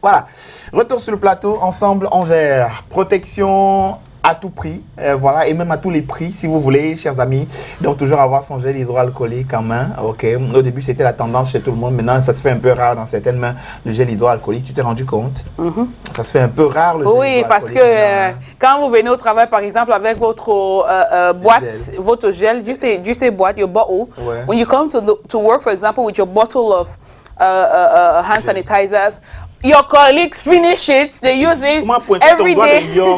Voilà. Retour sur le plateau. Ensemble, on gère protection à tout prix, voilà, et même à tous les prix, si vous voulez, chers amis. Donc, toujours avoir son gel hydroalcoolique en main. Ok. Au début, c'était la tendance chez tout le monde. Maintenant, ça se fait un peu rare dans certaines mains, le gel hydroalcoolique. Tu t'es rendu compte? Ça se fait un peu rare, le gel hydroalcoolique. Oui, parce que quand vous venez au travail, par exemple, avec votre boîte, votre gel, you say boîte, your bottle. Ouais. When you come to work, for example, with your bottle of hand sanitizers, your colleagues finish it, they use it every day. Your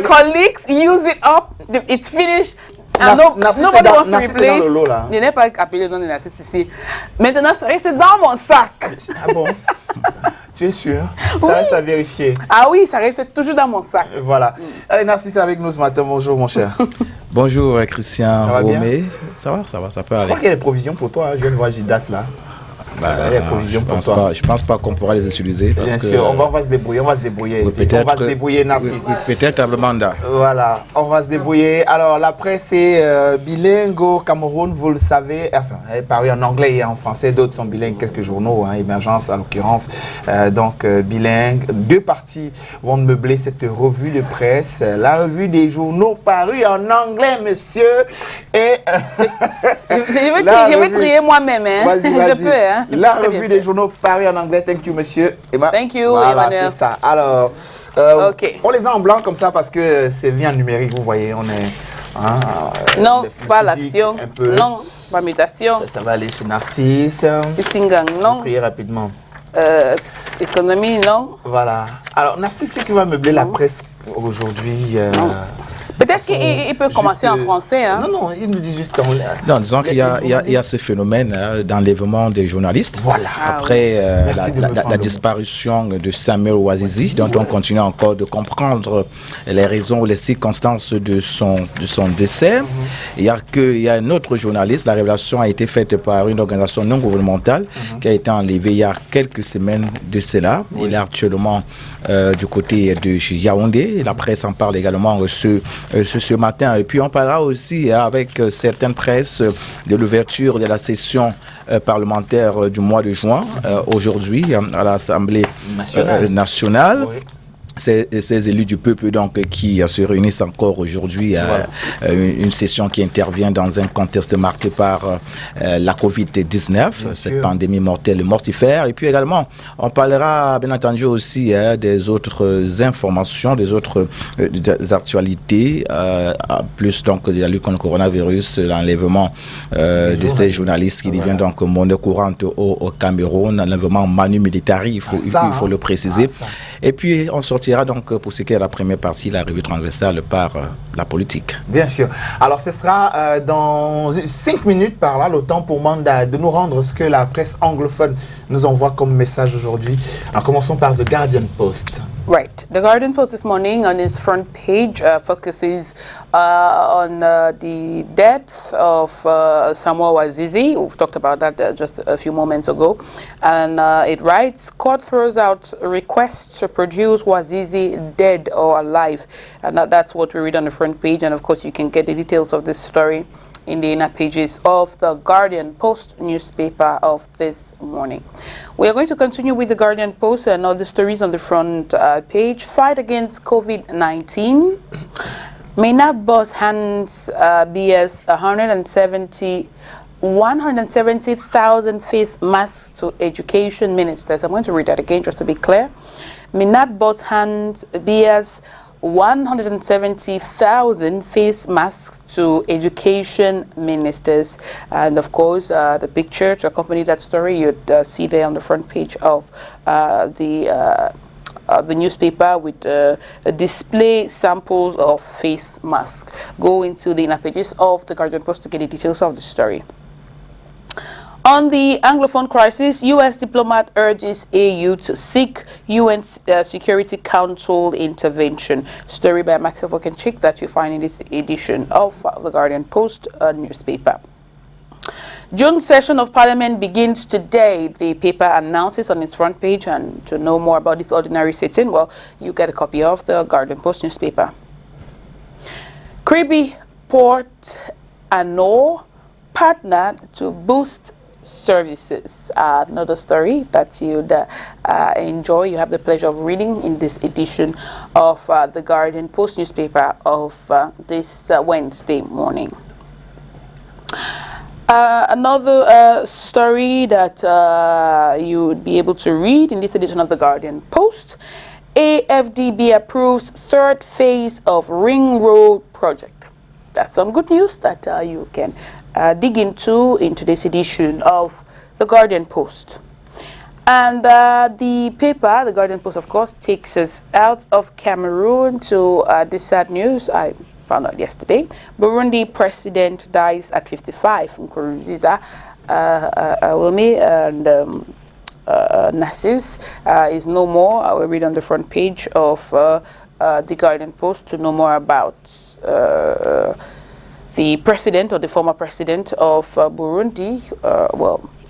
colleagues use it up, it's finished. And nobody wants to replace. Je n'ai pas appelé le nom de Narcisse ici. Maintenant, ça reste dans mon sac. Ah bon? Tu es sûr? Ça reste à vérifier. Ah oui, ça reste toujours dans mon sac. Voilà. Allez, Narcisse est avec nous ce matin. Bonjour, mon cher. Bonjour, Christian. Ça va bien? Ça va, ça peut aller. Je crois qu'il y a des provisions pour toi. Hein. Je viens de voir Gidas là. Je pense pas qu'on pourra les utiliser. Bien sûr, on va se débrouiller, Oui, on va se débrouiller, Narcisse. Peut-être le mandat. Voilà, on va se débrouiller. Alors, la presse est bilingue au Cameroun, vous le savez. Enfin, elle est parue en anglais et en français. D'autres sont bilingues, quelques journaux, hein, Émergence en l'occurrence. Donc, bilingue. Deux parties vont meubler cette revue de presse. La revue des journaux parue en anglais, monsieur. Et je vais trier moi-même. Hein. Vas-y. Je peux. Hein. La revue des journaux parue en anglais. Thank you, monsieur. Thank you, voilà, Emmanuel. c'est ça. Alors, on les a en blanc comme ça parce que c'est bien numérique, vous voyez. On est... non, pas l'action. Non, pas mutation. Ça va aller chez Narcisse. Singang, non. Trier rapidement. Économie, non. Voilà. Alors, Narcisse, qu'est-ce qui va meubler la presse aujourd'hui? Peut-être qu'il peut commencer en français. Hein? Non, il nous dit juste en... Non, disons qu'il y a ce phénomène d'enlèvement des journalistes. Voilà. Après la disparition de Samuel Ouazizi, dont on continue encore de comprendre les raisons ou les circonstances de son décès. Il y a un autre journaliste, la révélation a été faite par une organisation non gouvernementale qui a été enlevé il y a quelques semaines de cela. Il est actuellement du côté de Yaoundé. La presse en parle également ce matin. Et puis on parlera aussi avec certaines presses de l'ouverture de la session parlementaire du mois de juin aujourd'hui à l'Assemblée nationale. Oui. Ces élus du peuple donc qui se réunissent encore aujourd'hui à une session qui intervient dans un contexte marqué par la Covid-19, cette pandémie mortelle et mortifère. Et puis également, on parlera bien entendu aussi des autres informations, des autres des actualités, plus donc de la lutte contre le coronavirus, l'enlèvement de ces journalistes qui devient donc monnaie courante au Cameroun, l'enlèvement Manu Militari, il faut le préciser. Et puis on sortira donc pour ce qui est la première partie, la revue transversale par la politique. Bien sûr. Alors ce sera dans 5 minutes par là, le temps pour Manda de nous rendre ce que la presse anglophone nous envoie comme message aujourd'hui. En commençons par The Guardian Post. Right. The Guardian Post this morning on its front page focuses on the death of Samuel Ouazizi. We've talked about that just a few moments ago. And it writes, court throws out request to produce Ouazizi dead or alive. And that's what we read on the front page. And of course, you can get the details of this story in the inner pages of the Guardian Post newspaper of this morning. We are going to continue with the Guardian Post and all the stories on the front page. Fight against COVID-19. Maynard boss hands BS 170,000 face masks to education ministers. I'm going to read that again just to be clear. Maynard boss hands BS 170,000 face masks to education ministers. And of course, the picture to accompany that story you'd see there on the front page of the newspaper with display samples of face masks. Go into the inner pages of the Guardian Post to get the details of the story. On the Anglophone crisis, U.S. diplomat urges AU to seek UN Security Council intervention. Story by Maxwell Kenchik that you find in this edition of the Guardian Post newspaper. June session of Parliament begins today. The paper announces on its front page, and to know more about this ordinary sitting, well, you get a copy of the Guardian Post newspaper. Kribi Port Anor partnered to boost services. Another story that you'd enjoy, you have the pleasure of reading in this edition of the Guardian Post newspaper of this Wednesday morning. Another story that you would be able to read in this edition of the Guardian Post. AFDB approves third phase of Ring Road project. That's some good news that you can dig into in today's edition of the Guardian Post. And the paper, the Guardian Post, of course, takes us out of Cameroon to this sad news. I found out yesterday. Burundi president dies at 55. Nkurunziza Wilmi and Narcisse is no more. I will read on the front page of the Guardian Post to know more about the president or the former president of Burundi.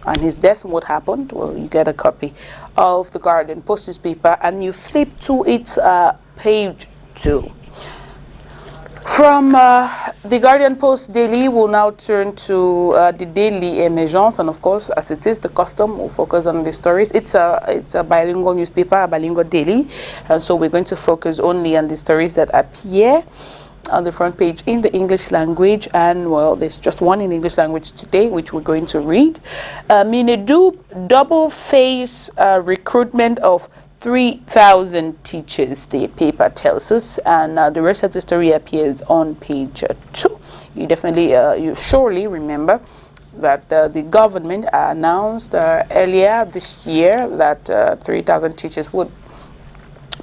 And his death and what happened. Well, you get a copy of the Guardian Post newspaper and you flip to its page 2. From the Guardian Post Daily, we'll now turn to the Daily Emergence, and of course, as it is the custom, we'll focus on the stories. It's a bilingual newspaper, a bilingual daily, and so we're going to focus only on the stories that appear on the front page in the English language, and well, there's just one in English language today, which we're going to read. Minedu double-phase recruitment of 3,000 teachers, the paper tells us, and the rest of the story appears on page 2. You definitely, you surely remember that the government announced earlier this year that 3,000 teachers would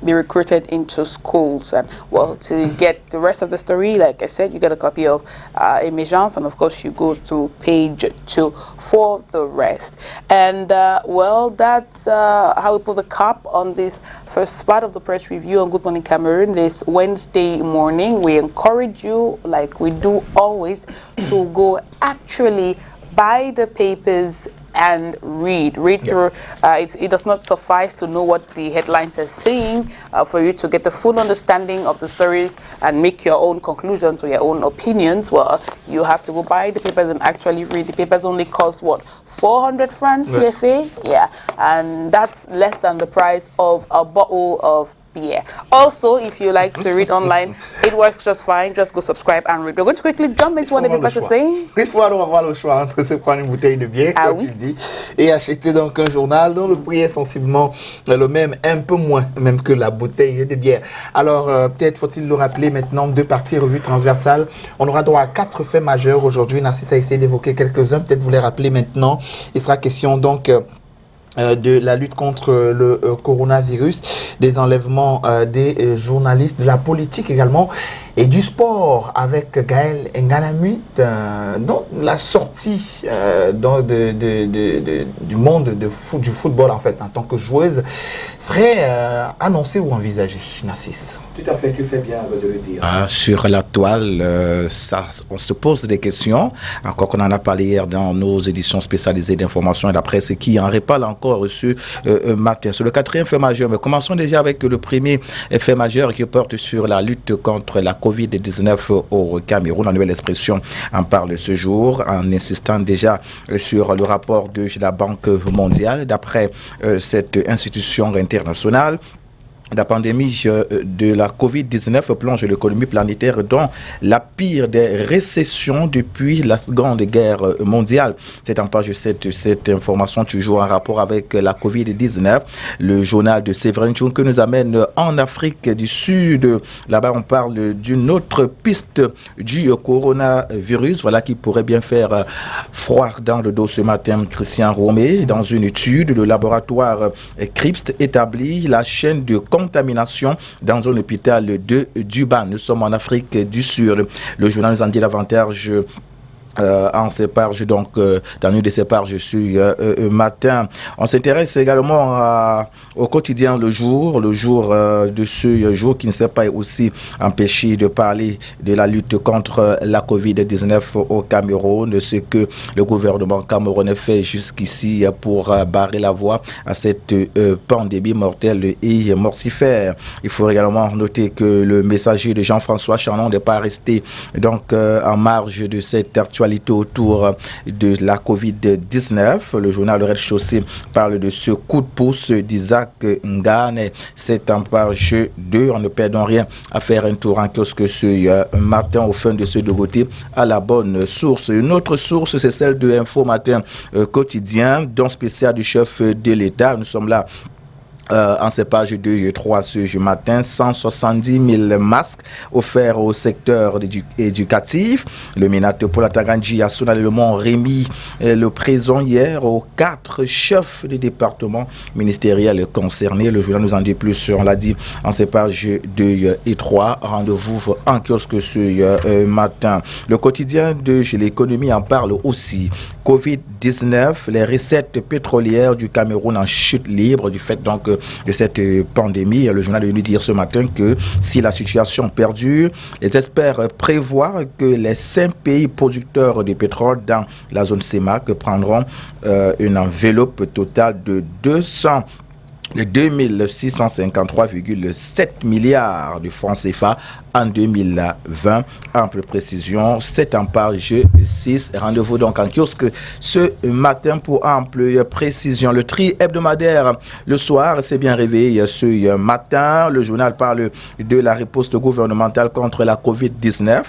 be recruited into schools. And well, to get the rest of the story, like I said, you get a copy of Emergence, and of course you go to page 2 for the rest. And well, that's how we put the cap on this first part of the press review on Good Morning Cameroon this Wednesday morning. We encourage you, like we do always, to go actually buy the papers and read through. It does not suffice to know what the headlines are saying for you to get the full understanding of the stories and make your own conclusions or your own opinions. Well, you have to go buy the papers and actually read. The papers only cost what, 400 francs CFA? Yeah, and that's less than the price of a bottle of beer. Also, if you like to read online, it works just fine. Just go subscribe and read. We're going to quickly jump into what the papers are saying. Il faut avoir le choix entre se prendre une bouteille de bière, comme tu dis, et acheter donc un journal dont le prix est sensiblement le même, un peu moins même que la bouteille de bière. Alors, peut-être faut-il le rappeler maintenant, 2 parties revue transversale. On aura droit à 4 faits majeurs aujourd'hui. Narcisse a essayé d'évoquer quelques-uns. Peut-être vous les rappeler maintenant. Il sera question donc de la lutte contre le coronavirus, des enlèvements des journalistes, de la politique également, et du sport avec Gaël Nganamut, donc la sortie du monde du football en fait en tant que joueuse serait annoncée ou envisagée, Narcisse. Tout à fait, tu fais bien de le dire. Sur la toile, on se pose des questions, encore qu'on en a parlé hier dans nos éditions spécialisées d'information et de la presse qui en reparle encore ce matin. Sur le 4e fait majeur, mais commençons déjà avec le premier fait majeur qui porte sur la lutte contre la Covid-19 au Cameroun. La Nouvelle Expression en parle ce jour en insistant déjà sur le rapport de la Banque mondiale. D'après cette institution internationale, la pandémie de la Covid-19 plonge l'économie planétaire dans la pire des récessions depuis la Seconde Guerre mondiale. C'est en page 7, cette information toujours en rapport avec la Covid-19. Le journal de Séverin Tchoun que nous amène en Afrique du Sud. Là-bas, on parle d'une autre piste du coronavirus. Voilà qui pourrait bien faire froid dans le dos ce matin. Christian Romé, dans une étude, le laboratoire CRIPS établit la chaîne de contamination dans un hôpital de Duban. Nous sommes en Afrique du Sud. Le journal nous en dit davantage en ces pages, donc dans une de ces pages matin. On s'intéresse également au quotidien Le Jour de ce jour qui ne s'est pas aussi empêché de parler de la lutte contre la Covid-19 au Cameroun, de ce que le gouvernement camerounais fait jusqu'ici pour barrer la voie à cette pandémie mortelle et mortifère. Il faut également noter que le messager de Jean-François Chanon n'est pas resté donc en marge de cette actualité. l'actualité autour de la Covid-19. Le journal Le Rez-de-Chaussée parle de ce coup de pouce d'Isaac Ngane. C'est en page 2. On ne perd rien à faire un tour en kiosque ce matin au fin de ce dogoté à la bonne source. Une autre source, c'est celle de Info Matin Quotidien, don spécial du chef de l'État. Nous sommes là en ces pages 2 et 3 ce matin, 170 000 masques offerts au secteur éducatif. Le ministre Paul Atangandji a solennellement remis le présent hier aux 4 chefs des départements ministériels concernés. Le journal nous en dit plus, on l'a dit, en ces pages 2 et 3. Rendez-vous en kiosque ce matin. Le quotidien de l'économie en parle aussi. Covid-19, les recettes pétrolières du Cameroun en chute libre du fait donc de cette pandémie. Le journal est venu dire ce matin que si la situation perdure, les experts prévoient que les 5 pays producteurs de pétrole dans la zone CEMAC prendront une enveloppe totale de 2653,7 milliards de francs CFA en 2020. Ample précision, c'est en page 6. Rendez-vous donc en kiosque ce matin pour ample précision. Le tri hebdomadaire le soir s'est bien réveillé ce matin. Le journal parle de la riposte gouvernementale contre la Covid-19.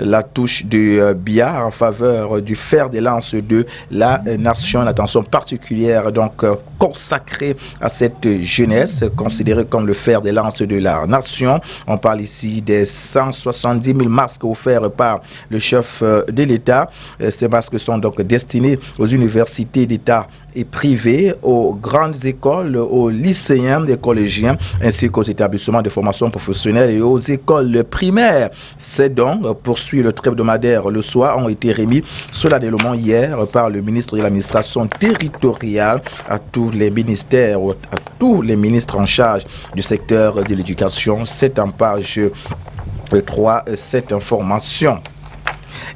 La touche de billard en faveur du fer de lance de la nation. Une attention particulière donc consacrée à cette jeunesse considérée comme le fer de lance de la nation. On parle ici des 170 000 masques offerts par le chef de l'État. Ces masques sont donc destinés aux universités d'État et privées, aux grandes écoles, aux lycéens et collégiens, ainsi qu'aux établissements de formation professionnelle et aux écoles primaires. Ces dons, poursuit le trait hebdomadaire le soir, ont été remis solennellement hier par le ministre de l'administration territoriale à tous les ministères, à tous les ministres en charge du secteur de l'éducation. C'est en page 3, cette information.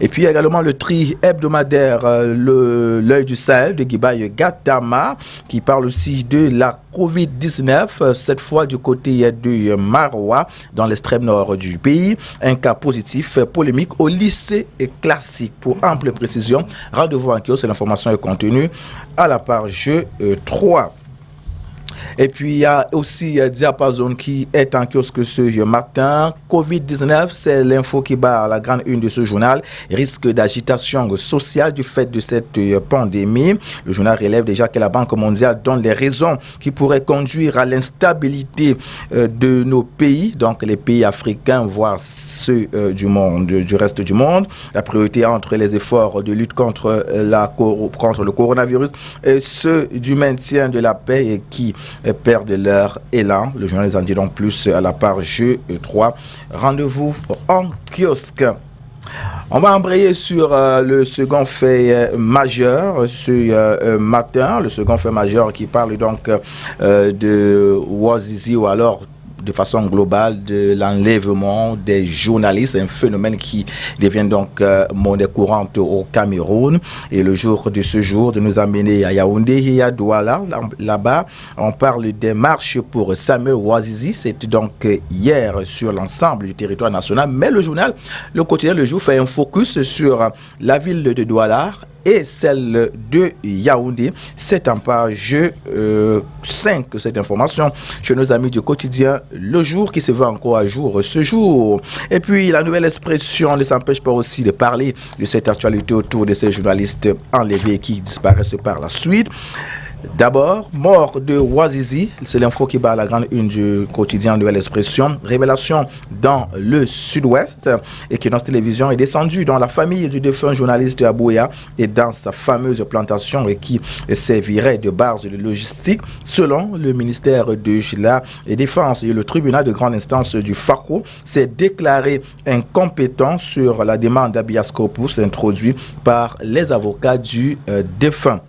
Et puis également le tri hebdomadaire L'œil du Sahel de Guibaye Gatama qui parle aussi de la Covid-19, cette fois du côté de Maroua dans l'extrême nord du pays. Un cas positif polémique au lycée classique. Pour ample précision, rendez-vous en kiosque, l'information est contenue à la page 3. Et puis, il y a aussi Diapason qui est en kiosque ce matin. Covid-19, c'est l'info qui bat la grande une de ce journal. Risque d'agitation sociale du fait de cette pandémie. Le journal relève déjà que la Banque mondiale donne les raisons qui pourraient conduire à l'instabilité de nos pays, donc les pays africains, voire ceux du monde, du reste du monde. La priorité entre les efforts de lutte contre le coronavirus et ceux du maintien de la paix et qui perdent leur élan. Le journal les en dit donc plus à la page 3. Rendez-vous en kiosque. On va embrayer sur le second fait majeur ce matin. Le second fait majeur qui parle donc de Ouazizi ou alors de façon globale de l'enlèvement des journalistes, un phénomène qui devient donc monnaie courante au Cameroun. Et le jour de ce jour, de nous amener à Yaoundé et à Douala, là-bas, on parle des marches pour Samuel Ouazizi. C'était donc hier sur l'ensemble du territoire national. Mais le journal, le quotidien Le Jour, fait un focus sur la ville de Douala et celle de Yaoundé. C'est en page 5 cette information chez nos amis du quotidien Le Jour qui se veut encore à jour ce jour. Et puis la nouvelle expression ne s'empêche pas aussi de parler de cette actualité autour de ces journalistes enlevés qui disparaissent par la suite. D'abord, mort de Ouazizi, c'est l'info qui bat la grande une du quotidien Nouvelle Expression. Révélation dans le sud-ouest. Equinox Télévision est descendu dans la famille du défunt journaliste Abouya et dans sa fameuse plantation et qui servirait de base de logistique. Selon le ministère de la Défense et le tribunal de grande instance du Fako, s'est déclaré incompétent sur la demande d'habeas corpus introduite par les avocats du défunt.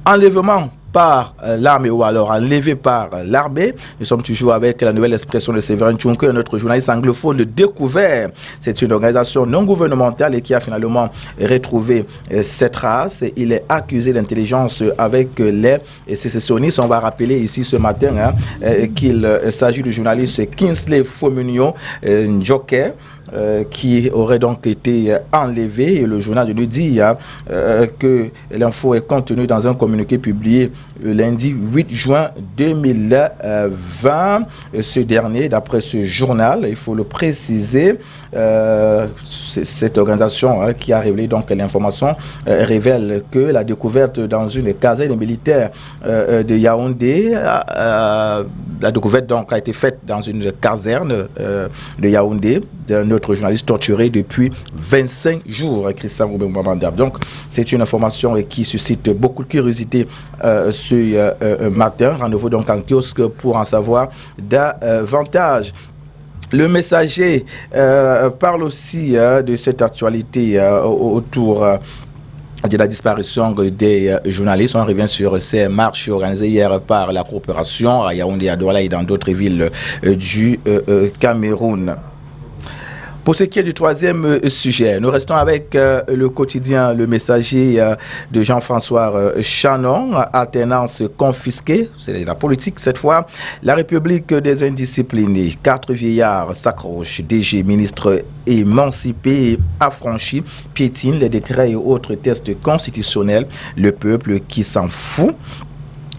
Enlèvement par l'armée ou alors enlevé par l'armée. Nous sommes toujours avec la nouvelle expression de Séverin Tchunke, notre journaliste anglophone de Découvert. C'est une organisation non gouvernementale et qui a finalement retrouvé cette race. Il est accusé d'intelligence avec les sécessionnistes. On va rappeler ici ce matin qu'il s'agit du journaliste Kingsley Fomunio Njoke. qui aurait donc été enlevé. Et le journal nous dit que l'info est contenue dans un communiqué publié le lundi 8 juin 2020. Ce dernier, d'après ce journal, il faut le préciser, cette organisation qui a révélé donc l'information révèle que la découverte dans une caserne militaire de Yaoundé, la découverte donc a été faite dans une caserne de Yaoundé d'un autre journaliste torturé depuis 25 jours, Christian Roubé-Mwamanda. Donc c'est une information qui suscite beaucoup de curiosité ce matin. Rendez-vous donc en kiosque pour en savoir davantage. Le Messager parle aussi de cette actualité autour de la disparition des journalistes. On revient sur ces marches organisées hier par la coopération à Yaoundé, à Douala et dans d'autres villes du Cameroun. Pour ce qui est du troisième sujet, nous restons avec le quotidien Le Messager de Jean-François Chanon. Alternance confisquée, c'est la politique cette fois. La République des indisciplinés, 4 vieillards s'accrochent. DG, ministre émancipé et affranchi, piétine les décrets et autres tests constitutionnels. Le peuple qui s'en fout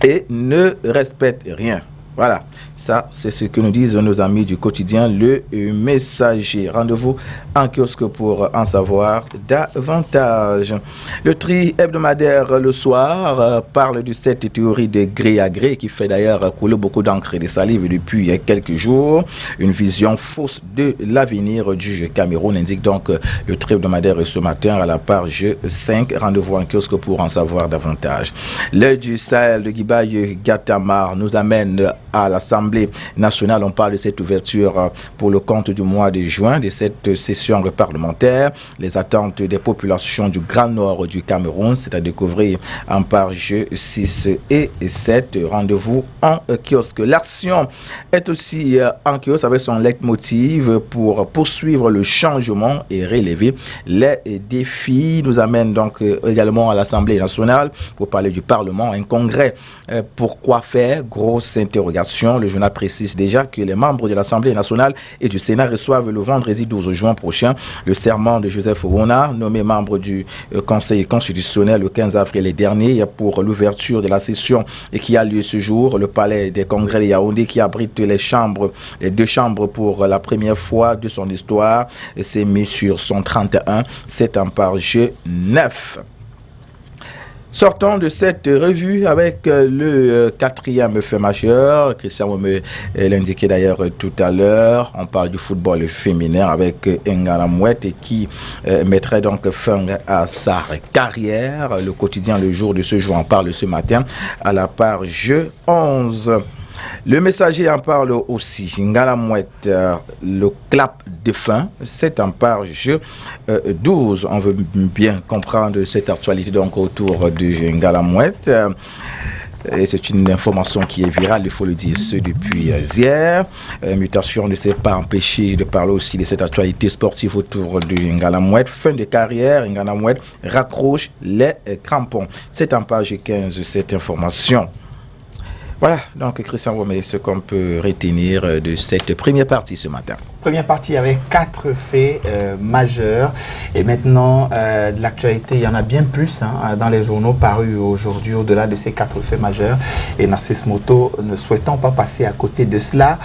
et ne respecte rien. Voilà, ça c'est ce que nous disent nos amis du quotidien Le Messager. Rendez-vous en kiosque pour en savoir davantage. Le tri hebdomadaire le soir parle de cette théorie de gré à gré qui fait d'ailleurs couler beaucoup d'encre et de salive depuis quelques jours. Une vision fausse de l'avenir du Cameroun, indique donc le tri hebdomadaire ce matin à la page 5. Rendez-vous en kiosque pour en savoir davantage. L'œil du Sahel de Guibaye Gatamar nous amène à l'Assemblée nationale. On parle de cette ouverture pour le compte du mois de juin de cette session parlementaire. Les attentes des populations du Grand Nord du Cameroun, c'est à découvrir en page 6 et 7. Rendez-vous en kiosque. L'action est aussi en kiosque avec son leitmotiv pour poursuivre le changement et relever les défis. Nous amène donc également à l'Assemblée nationale pour parler du Parlement, un congrès. Pourquoi faire? Grosse interrogation. Le journal précise déjà que les membres de l'Assemblée nationale et du Sénat reçoivent le vendredi 12 juin prochain le serment de Joseph Ouna, nommé membre du Conseil constitutionnel le 15 avril dernier pour l'ouverture de la session et qui a lieu ce jour. Le palais des congrès de Yaoundé qui abrite les deux chambres pour la première fois de son histoire s'est mis sur son 31. C'est en page 9. Sortons de cette revue avec le quatrième fait majeur. Christian me l'indiquait d'ailleurs tout à l'heure. On parle du football féminin avec Ngana Mouette qui mettrait donc fin à sa carrière. Le quotidien Le Jour de ce jour en parle ce matin à la page 11. Le Messager en parle aussi. Ngana Mouette, le clap de fin, c'est en page 12. On veut bien comprendre cette actualité donc autour de Ngana Mouette. Et c'est une information qui est virale, il faut le dire, ce depuis hier. Mutation ne s'est pas empêchée de parler aussi de cette actualité sportive autour de Ngana Mouette. Fin de carrière, Ngana Mouette raccroche les crampons. C'est en page 15 cette information. Voilà, donc Christian Romé, ce qu'on peut retenir de cette première partie ce matin. Première partie avec 4 faits majeurs. Et maintenant, de l'actualité, il y en a bien plus dans les journaux parus aujourd'hui au-delà de ces 4 faits majeurs. Et Narcisse Moto, ne souhaitant pas passer à côté de cela,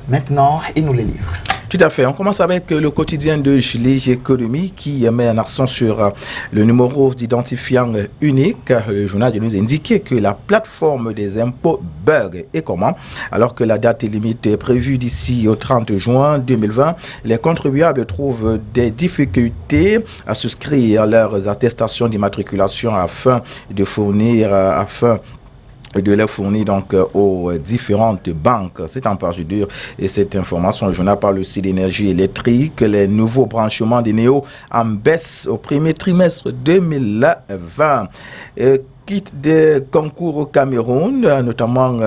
maintenant, il nous les livre. Tout à fait. On commence avec le quotidien de Julie Économie qui met un accent sur le numéro d'identifiant unique. Le journal nous indiquait que la plateforme des impôts bug. Et comment? Alors que la date limite est prévue d'ici au 30 juin 2020, les contribuables trouvent des difficultés à souscrire leurs attestations d'immatriculation afin de les fournir donc aux différentes banques. C'est en page 2 et cette information, le journal parle aussi d'énergie électrique, les nouveaux branchements des néo en baisse au premier trimestre 2020. Quitte des concours au Cameroun, notamment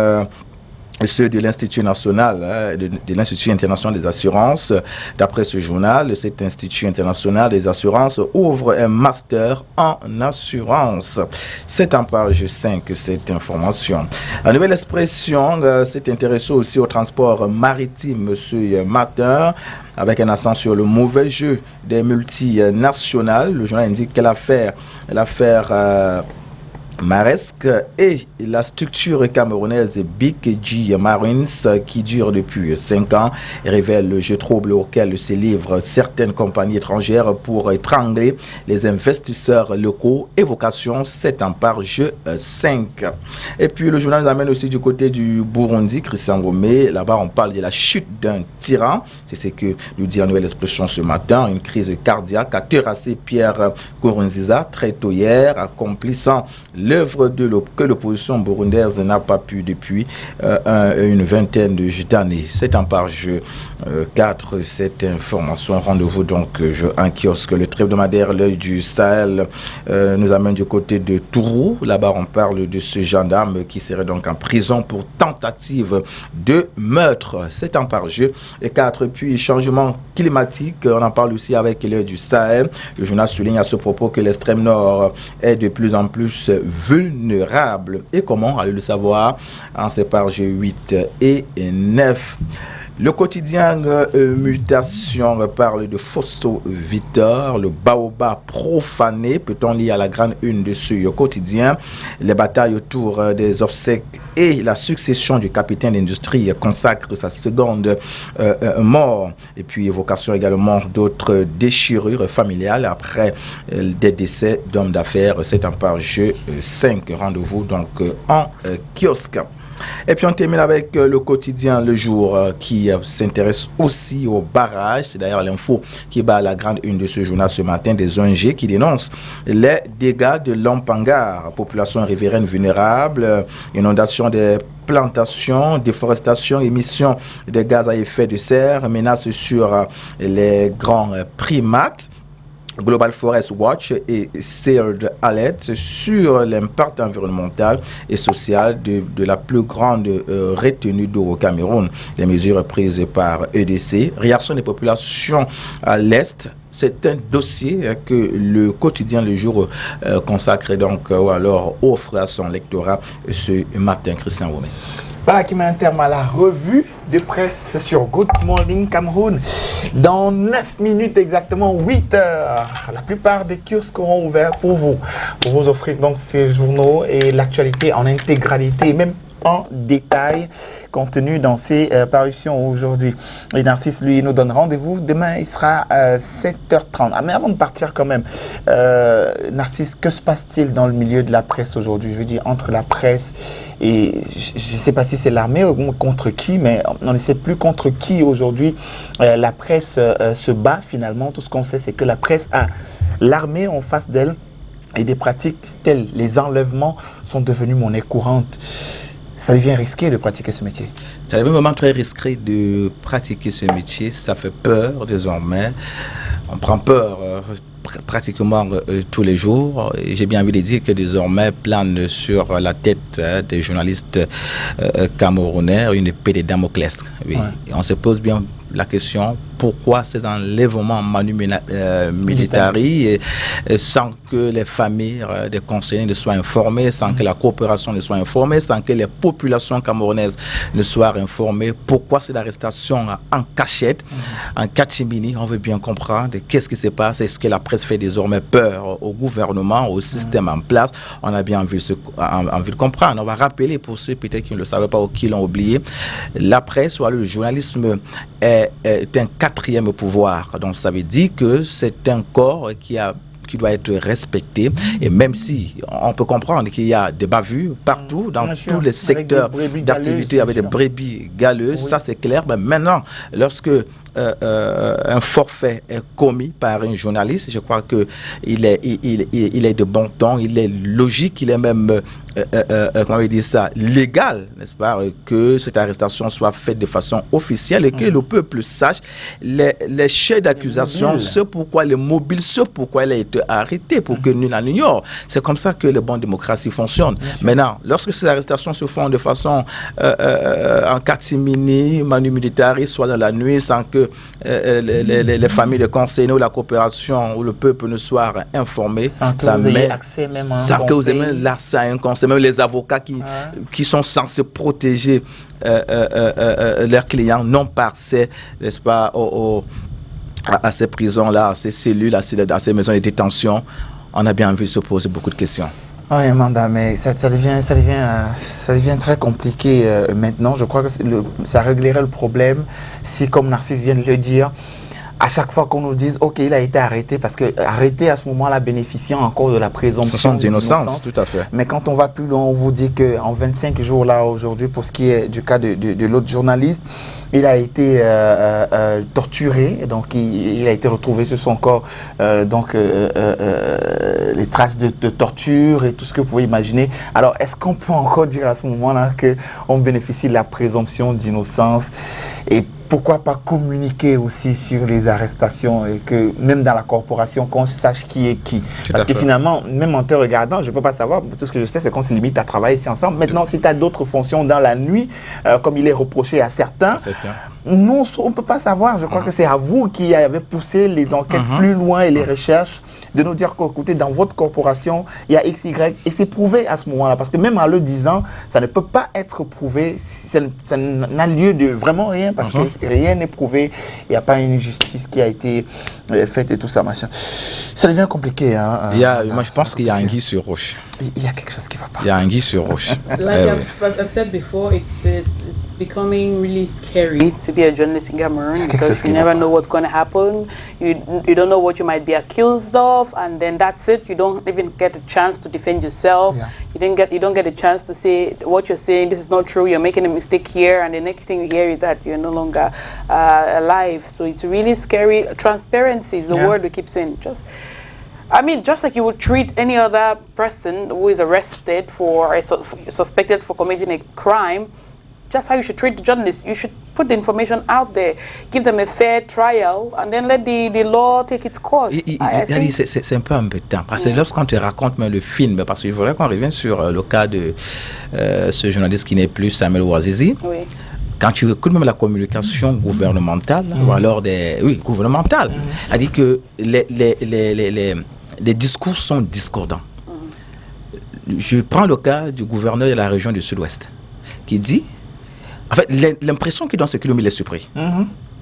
ceux de l'Institut national, de l'Institut international des assurances. D'après ce journal, cet Institut international des assurances ouvre un master en assurance. C'est en page 5 cette information. La Nouvelle Expression s'est intéressée aussi au transport maritime ce matin, avec un accent sur le mauvais jeu des multinationales. Le journal indique que l'affaire Maersk et la structure camerounaise BKG Marines, qui dure depuis 5 ans, révèle le jeu trouble auquel se livrent certaines compagnies étrangères pour étrangler les investisseurs locaux. Évocation, c'est en page 5. Et puis le journal nous amène aussi du côté du Burundi, Christian Gomé. Là-bas, on parle de la chute d'un tyran. C'est ce que nous dit la Nouvelle Expression ce matin. Une crise cardiaque a terrassé Pierre Nkurunziza très tôt hier, accomplissant l'œuvre que l'opposition burundaise n'a pas pu depuis une vingtaine d'années. C'est en page 4 cette information. Rendez-vous donc un kiosque. Le trait hebdomadaire L'œil du Sahel nous amène du côté de Tourou. Là-bas, on parle de ce gendarme qui serait donc en prison pour tentative de meurtre. C'est en page 4. Puis changement climatique, on en parle aussi avec L'œil du Sahel. Le journal souligne à ce propos que l'extrême nord est de plus en plus vulnérable. Et comment? Allez le savoir en ces pages 8 et 9. Le quotidien Mutation parle de Fosso Victor, le baobab profané, peut-on lire à la grande une de ce quotidien. Les batailles autour des obsèques et la succession du capitaine d'industrie consacre sa seconde mort. Et puis évocation également d'autres déchirures familiales après des décès d'hommes d'affaires. C'est en page 5. Rendez-vous donc en kiosque. Et puis on termine avec le quotidien Le Jour qui s'intéresse aussi au barrage. C'est d'ailleurs l'info qui bat la grande une de ce journal ce matin, des ONG qui dénoncent les dégâts de Lampangar. Population riveraine vulnérable, inondation des plantations, déforestation, émission de gaz à effet de serre, menace sur les grands primates. Global Forest Watch et Seared Alert sur l'impact environnemental et social de la plus grande retenue d'eau au Cameroun. Les mesures prises par EDC. Réaction des populations à l'Est. C'est un dossier que le quotidien Le Jour consacre donc ou alors offre à son lectorat ce matin. Christian Womé. Voilà qui met un terme à la revue de presse sur Good Morning Cameroun. Dans 9 minutes exactement, 8 heures, la plupart des kiosques auront ouvert pour vous offrir donc ces journaux et l'actualité en intégralité, même en détail, contenu dans ces parutions aujourd'hui. Et Narcisse, lui, nous donne rendez-vous. Demain, il sera à 7h30. Ah, mais avant de partir quand même, Narcisse, que se passe-t-il dans le milieu de la presse aujourd'hui? Je veux dire, entre la presse et, je ne sais pas si c'est l'armée ou contre qui, mais on ne sait plus contre qui aujourd'hui la presse se bat finalement. Tout ce qu'on sait, c'est que la presse a l'armée en face d'elle et des pratiques telles les enlèvements sont devenues monnaie courante. Ça devient risqué de pratiquer ce métier. Ça devient vraiment très risqué de pratiquer ce métier. Ça fait peur désormais. On prend peur pratiquement tous les jours. Et j'ai bien envie de dire que désormais plane sur la tête des journalistes camerounais une épée de Damoclès. Oui. Ouais. Et on se pose bien la question, pourquoi ces enlèvements manu militari sans que les familles des concernés ne soient informées, sans que la coopération ne soit informée, sans que les populations camerounaises ne soient informées? Pourquoi cette arrestation en cachette, en catimini? On veut bien comprendre qu'est-ce qui se passe. Est-ce que la presse fait désormais peur au gouvernement, au système en place? On a bien envie de comprendre. On va rappeler pour ceux peut-être qui ne le savaient pas ou qui l'ont oublié, la presse ou le journalisme est un quatrième pouvoir. Donc ça veut dire que c'est un corps qui doit être respecté. Et même si on peut comprendre qu'il y a des bavures partout, dans tous les secteurs d'activité avec des brebis galeuses, oui. Ça c'est clair. Mais maintenant, lorsque un forfait est commis par un journaliste, je crois que il est de bon ton, il est logique, il est même comment on dit ça, légal, n'est-ce pas, que cette arrestation soit faite de façon officielle et que le peuple sache les chefs d'accusation, ce pourquoi les mobiles, ce pourquoi il a été arrêté, pour que nul n'en ignore. C'est comme ça que les bonnes démocraties fonctionnent. Maintenant, lorsque ces arrestations se font de façon en catimini, manu militari, soit dans la nuit, sans que les familles de concernés ou la coopération ou le peuple ne soient informés, sans que vous ayez accès même à un sans que vous ayez l'accès à un conseil, même les avocats qui sont censés protéger leurs clients n'ont pas accès, n'est-ce pas, à ces prisons-là, à ces cellules, à ces maisons de détention. On a bien vu se poser beaucoup de questions. Oui, Amanda, mais ça devient très compliqué maintenant. Je crois que ça réglerait le problème si, comme Narcisse vient de le dire, à chaque fois qu'on nous dise, OK, il a été arrêté, parce que arrêté à ce moment-là, bénéficiant encore de la présomption d'innocence, tout à fait. Mais quand on va plus loin, on vous dit qu'en 25 jours, là, aujourd'hui, pour ce qui est du cas de l'autre journaliste, il a été torturé, donc il a été retrouvé sur son corps, les traces de torture et tout ce que vous pouvez imaginer. Alors, est-ce qu'on peut encore dire à ce moment-là qu'on bénéficie de la présomption d'innocence? Et pourquoi pas communiquer aussi sur les arrestations et que même dans la corporation, qu'on sache qui est qui. Parce que finalement, même en te regardant, je ne peux pas savoir. Tout ce que je sais, c'est qu'on se limite à travailler ici ensemble. Maintenant, si tu as d'autres fonctions dans la nuit, comme il est reproché à certains, non, on ne peut pas savoir. Je crois que c'est à vous qui avez poussé les enquêtes plus loin et les recherches, de nous dire qu'écoutez, dans votre corporation, il y a X, Y, et c'est prouvé à ce moment-là. Parce que même en le disant, ça ne peut pas être prouvé. Ça n'a lieu de vraiment rien, parce que rien n'est prouvé. Il n'y a pas une justice qui a été faite et tout ça, machin. Ça devient compliqué. Hein, moi, je pense qu'il y a anguille sur roche. Il y a quelque chose qui ne va pas. Il y a anguille sur roche. Like I've said before, it's becoming really scary to be a journalist in Cameroon, because you never know what's going to happen. You don't know what you might be accused of, and then that's it. You don't even get a chance to defend yourself. Yeah. You don't get a chance to say what you're saying. This is not true. You're making a mistake here, and the next thing you hear is that you're no longer alive. So it's really scary. Transparency is the word we keep saying. Just like you would treat any other person who is arrested for suspected for committing a crime. Just how you should treat the journalists. You should put the information out there, give them a fair trial, and then let the law take its course. C'est un peu embêtant, parce que lorsqu'on te raconte même le film, parce qu'il faudrait qu'on revienne sur le cas de ce journaliste qui n'est plus, Samuel Ouazizi. Oui. Quand tu écoutes même la communication gouvernementale, ou alors gouvernementale, elle dit que les discours sont discordants. Je prends le cas du gouverneur de la région du Sud-Ouest, qui dit, en fait, l'impression qu'il donne, c'est qu'il est surpris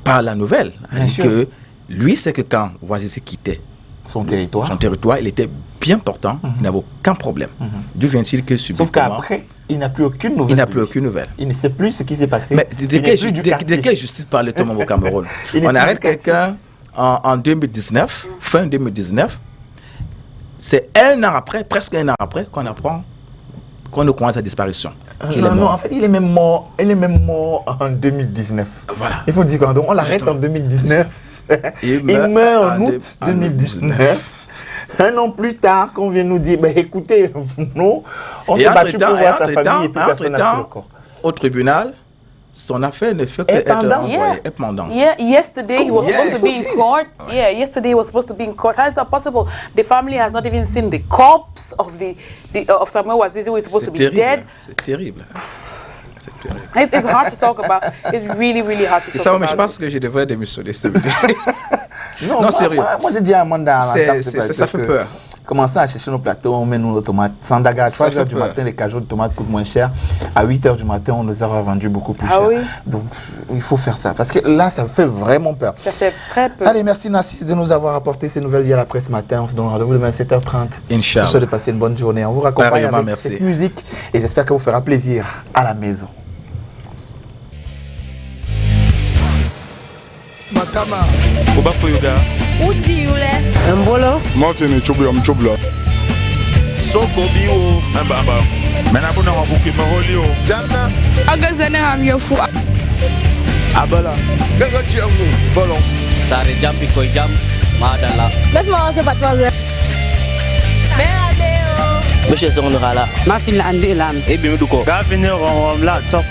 par la nouvelle. Que lui, c'est que quand Ouazizi quittait son territoire, il était bien portant, il n'avait aucun problème. D'où vient-il que subitement... Sauf qu'après, il n'a plus aucune nouvelle. Il n'a plus aucune nouvelle. Il ne sait plus ce qui s'est passé. Mais de quelle justice parle-t-on au Cameroun? On arrête quelqu'un en 2019, fin 2019. C'est un an après, presque un an après, qu'on apprend qu'on ne connaît sa disparition. Non, en fait, il est même mort en 2019. Voilà. Il faut dire qu'on l'arrête en 2019. Il meurt en août 2019. Un an plus tard, qu'on vient nous dire, écoutez, nous, on s'est battu pour voir sa famille et puis personne n'a fait le corps. Au tribunal, son affaire ne fait qu'être pendante. Yesterday he was supposed to be in court. Yeah, yesterday he was supposed to be in court. How is that possible? The family has not even seen the corpse of of Samuel Ouazizi, who is supposed to be dead. C'est terrible. It's hard to talk about. It's really, really hard to talk about. Mais je pense que je devrais démissionner. Non, sérieux. Moi, j'ai dit à Amanda, ça fait peur. Commençons à chercher nos plateaux, on met nos tomates. Sandaga, à 3h du matin, les cajots de tomates coûtent moins cher. À 8h du matin, on les aura vendus beaucoup plus cher. Oui. Donc, il faut faire ça. Parce que là, ça fait vraiment peur. Ça fait très peur. Allez, merci Narcisse de nous avoir apporté ces nouvelles via la presse ce matin. On se donne rendez-vous demain à 7h30. Inch'Allah. Je vous souhaite de passer une bonne journée. On vous raccompagne avec cette musique et j'espère qu'elle vous fera plaisir à la maison. Matama. Oba Poyoga. Uti yule. Mbolo. Martin Chobla. Soko biwo. Mbaba. Mena bona wabuki maholi o. Jana. Agazana hamyofu. Abala. Gaga chiangu. Bolong. Sare jam ikoy jam madala. Laisse-moi se battre. Monsieur Songonokala. Ma fille l'a andi lam. Ebi muduko. Gavinero la top.